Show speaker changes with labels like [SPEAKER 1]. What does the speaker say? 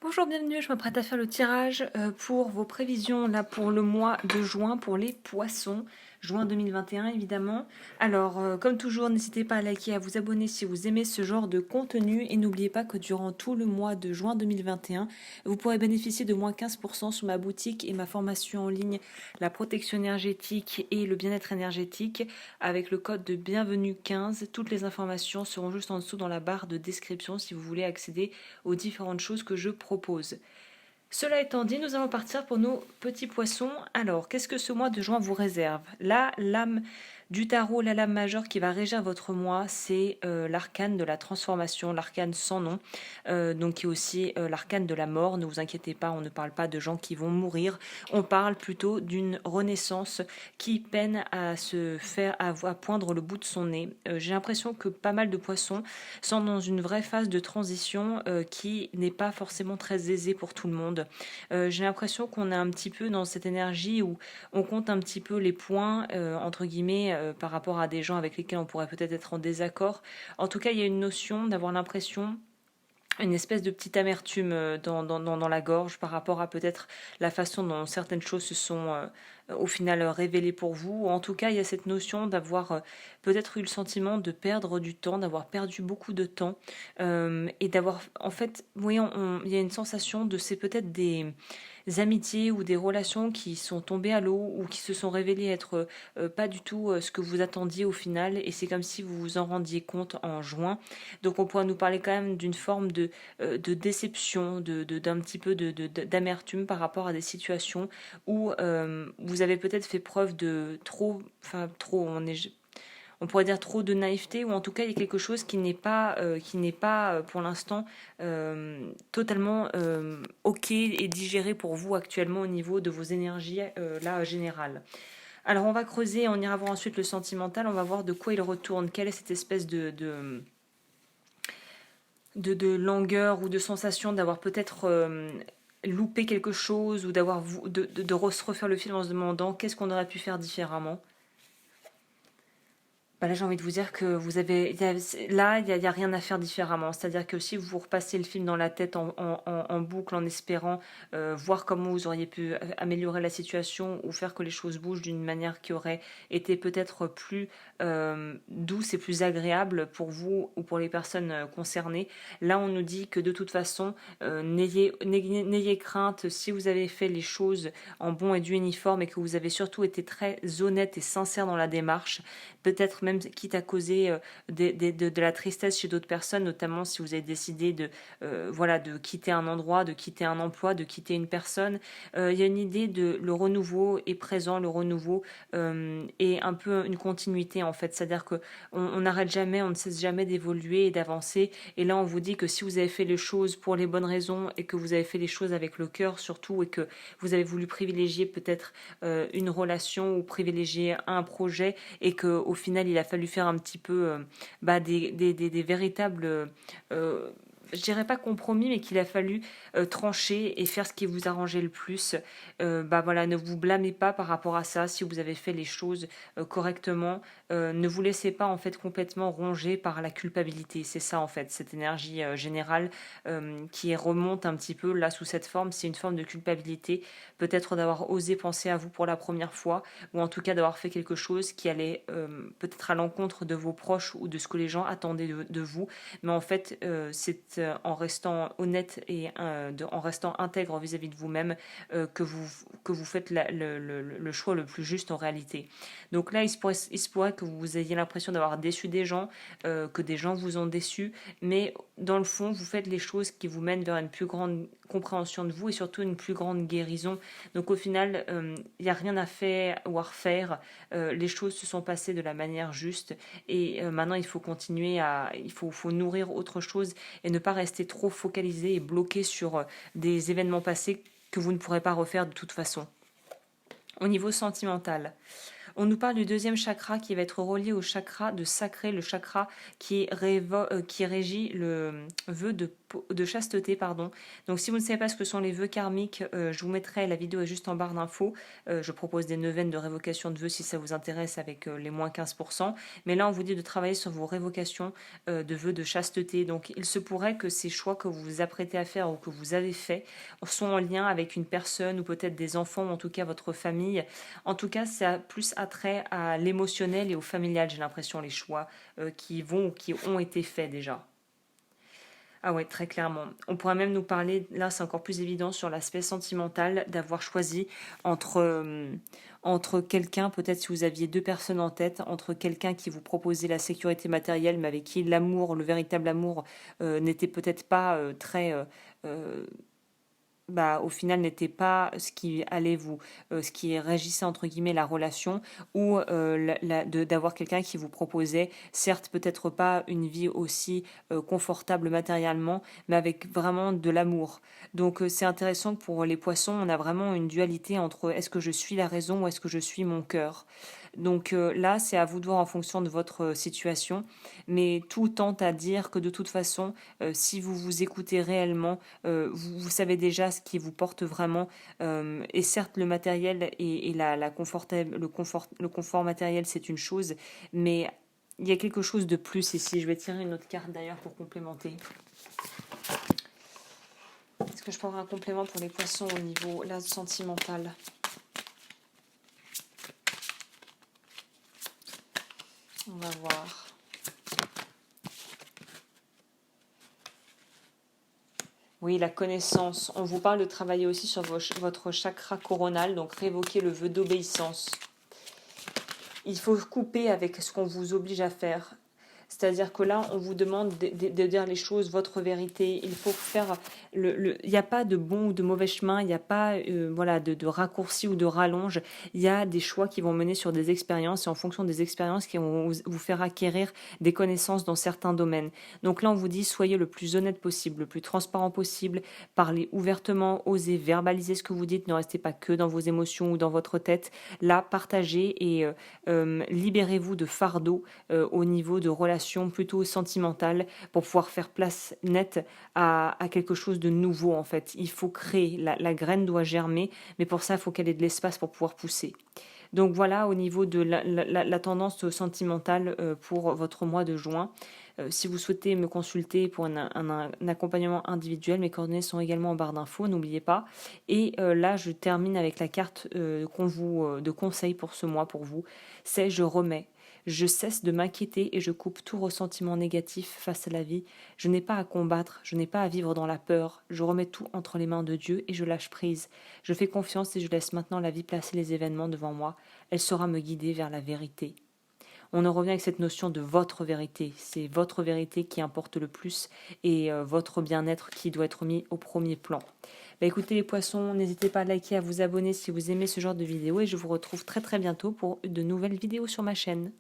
[SPEAKER 1] Bonjour, bienvenue, je m'apprête à faire le tirage pour vos prévisions là pour le mois de juin pour les poissons, juin 2021 évidemment. Alors comme toujours, n'hésitez pas à liker, à vous abonner si vous aimez ce genre de contenu et n'oubliez pas que durant tout le mois de juin 2021, vous pourrez bénéficier de moins 15% sur ma boutique et ma formation en ligne, la protection énergétique et le bien-être énergétique avec le code de bienvenue 15. Toutes les informations seront juste en dessous dans la barre de description si vous voulez accéder aux différentes choses que je propose. Cela étant dit, nous allons partir pour nos petits poissons. Alors, qu'est-ce que ce mois de juin vous réserve? La lame du tarot, la lame majeure qui va régir votre mois, c'est l'arcane de la transformation, l'arcane sans nom, donc qui est aussi l'arcane de la mort. Ne vous inquiétez pas, on ne parle pas de gens qui vont mourir, on parle plutôt d'une renaissance qui peine à se faire, à poindre le bout de son nez. J'ai l'impression que pas mal de poissons sont dans une vraie phase de transition qui n'est pas forcément très aisée pour tout le monde. J'ai l'impression qu'on est un petit peu dans cette énergie où on compte un petit peu les points, entre guillemets, par rapport à des gens avec lesquels on pourrait peut-être être en désaccord. En tout cas, il y a une notion d'avoir l'impression une espèce de petite amertume dans la gorge par rapport à peut-être la façon dont certaines choses se sont au final révélées pour vous. En tout cas, il y a cette notion d'avoir peut-être eu le sentiment de perdre du temps, d'avoir perdu beaucoup de temps et d'avoir, en fait, oui, il y a une sensation de c'est peut-être des amitiés ou des relations qui sont tombées à l'eau ou qui se sont révélées être pas du tout ce que vous attendiez au final et c'est comme si vous vous en rendiez compte en juin. Donc on pourrait nous parler quand même d'une forme de déception, d'un petit peu d'amertume par rapport à des situations où vous avez peut-être fait preuve de trop, on pourrait dire trop de naïveté, ou en tout cas il y a quelque chose qui n'est pas pour l'instant totalement ok et digéré pour vous actuellement au niveau de vos énergies là générales. Alors on va creuser, on ira voir ensuite le sentimental, on va voir de quoi il retourne, quelle est cette espèce de langueur ou de sensation d'avoir peut-être loupé quelque chose ou d'avoir de se refaire le film en se demandant qu'est-ce qu'on aurait pu faire différemment. Bah là, j'ai envie de vous dire que vous avez là, il y a rien à faire différemment. C'est-à-dire que si vous repassez le film dans la tête en boucle, en espérant voir comment vous auriez pu améliorer la situation ou faire que les choses bougent d'une manière qui aurait été peut-être plus douce et plus agréable pour vous ou pour les personnes concernées, là, on nous dit que de toute façon, n'ayez crainte si vous avez fait les choses en bon et due uniforme et que vous avez surtout été très honnête et sincère dans la démarche, peut-être même quitte à causer de la tristesse chez d'autres personnes, notamment si vous avez décidé de quitter un endroit, de quitter un emploi, de quitter une personne. Il y a une idée de le renouveau est présent, le renouveau est un peu une continuité en fait, c'est-à-dire que on n'arrête jamais, on ne cesse jamais d'évoluer et d'avancer. Et là, on vous dit que si vous avez fait les choses pour les bonnes raisons et que vous avez fait les choses avec le cœur surtout et que vous avez voulu privilégier peut-être une relation ou privilégier un projet et que au final il a fallu faire un petit peu des véritables je dirais pas compromis, mais qu'il a fallu trancher et faire ce qui vous arrangeait le plus. Voilà, ne vous blâmez pas par rapport à ça si vous avez fait les choses correctement. Ne vous laissez pas en fait complètement ronger par la culpabilité. C'est ça en fait, cette énergie générale qui remonte un petit peu là sous cette forme. C'est une forme de culpabilité, peut-être d'avoir osé penser à vous pour la première fois, ou en tout cas d'avoir fait quelque chose qui allait peut-être à l'encontre de vos proches ou de ce que les gens attendaient de vous. Mais en fait, c'est en restant honnête et en restant intègre vis-à-vis de vous-même que vous faites le choix le plus juste en réalité. Donc là, il se pourrait que vous ayez l'impression d'avoir déçu des gens, que des gens vous ont déçu, mais dans le fond, vous faites les choses qui vous mènent vers une plus grande compréhension de vous et surtout une plus grande guérison. Donc au final, il n'y a rien à faire ou à refaire. Les choses se sont passées de la manière juste et maintenant il faut continuer faut nourrir autre chose et ne pas rester trop focalisé et bloqué sur des événements passés que vous ne pourrez pas refaire de toute façon. Au niveau sentimental. On nous parle du deuxième chakra qui va être relié au chakra de sacré, le chakra qui régit le vœu de chasteté, pardon. Donc si vous ne savez pas ce que sont les vœux karmiques, je vous mettrai, la vidéo est juste en barre d'infos. Je propose des neuvaines de révocation de vœux si ça vous intéresse avec les moins 15%. Mais là, on vous dit de travailler sur vos révocations de vœux de chasteté. Donc il se pourrait que ces choix que vous vous apprêtez à faire ou que vous avez fait sont en lien avec une personne ou peut-être des enfants ou en tout cas votre famille. En tout cas, ça a plus attrait à l'émotionnel et au familial, j'ai l'impression, les choix qui vont ou qui ont été faits déjà. Ah ouais, très clairement. On pourrait même nous parler, là c'est encore plus évident, sur l'aspect sentimental, d'avoir choisi entre quelqu'un, peut-être si vous aviez deux personnes en tête, entre quelqu'un qui vous proposait la sécurité matérielle, mais avec qui l'amour, le véritable amour, n'était peut-être pas très... au final n'était pas ce qui allait ce qui régissait entre guillemets la relation, ou d'avoir quelqu'un qui vous proposait, certes peut-être pas une vie aussi confortable matériellement, mais avec vraiment de l'amour. Donc c'est intéressant que pour les poissons, on a vraiment une dualité entre est-ce que je suis la raison ou est-ce que je suis mon cœur. Donc là, c'est à vous de voir en fonction de votre situation, mais tout tente à dire que de toute façon, si vous vous écoutez réellement, vous savez déjà ce qui vous porte vraiment. Et certes, le matériel et le confort matériel, c'est une chose, mais il y a quelque chose de plus ici. Je vais tirer une autre carte d'ailleurs pour complémenter. Est-ce que je peux avoir un complément pour les poissons au niveau là, sentimental ? On va voir. Oui, la connaissance. On vous parle de travailler aussi sur votre chakra coronal, donc révoquer le vœu d'obéissance. Il faut couper avec ce qu'on vous oblige à faire. C'est-à-dire que là, on vous demande de dire les choses, votre vérité. Il faut faire... Il n'y a pas de bon ou de mauvais chemin, il n'y a pas de raccourci ou de rallonge. Il y a des choix qui vont mener sur des expériences et en fonction des expériences qui vont vous faire acquérir des connaissances dans certains domaines. Donc là, on vous dit, soyez le plus honnête possible, le plus transparent possible, parlez ouvertement, osez verbaliser ce que vous dites, ne restez pas que dans vos émotions ou dans votre tête. Là, partagez et libérez-vous de fardeaux au niveau de relations plutôt sentimentales pour pouvoir faire place nette à quelque chose de nouveau en fait. Il faut créer, la graine doit germer, mais pour ça, il faut qu'elle ait de l'espace pour pouvoir pousser. Donc voilà au niveau de la tendance sentimentale pour votre mois de juin. Si vous souhaitez me consulter pour un accompagnement individuel, mes coordonnées sont également en barre d'infos, n'oubliez pas. Et là, je termine avec la carte de conseil pour ce mois pour vous. C'est je remets. Je cesse de m'inquiéter et je coupe tout ressentiment négatif face à la vie. Je n'ai pas à combattre, je n'ai pas à vivre dans la peur. Je remets tout entre les mains de Dieu et je lâche prise. Je fais confiance et je laisse maintenant la vie placer les événements devant moi. Elle saura me guider vers la vérité. On en revient avec cette notion de votre vérité. C'est votre vérité qui importe le plus et votre bien-être qui doit être mis au premier plan. Écoutez les poissons, n'hésitez pas à liker, à vous abonner si vous aimez ce genre de vidéos et je vous retrouve très très bientôt pour de nouvelles vidéos sur ma chaîne.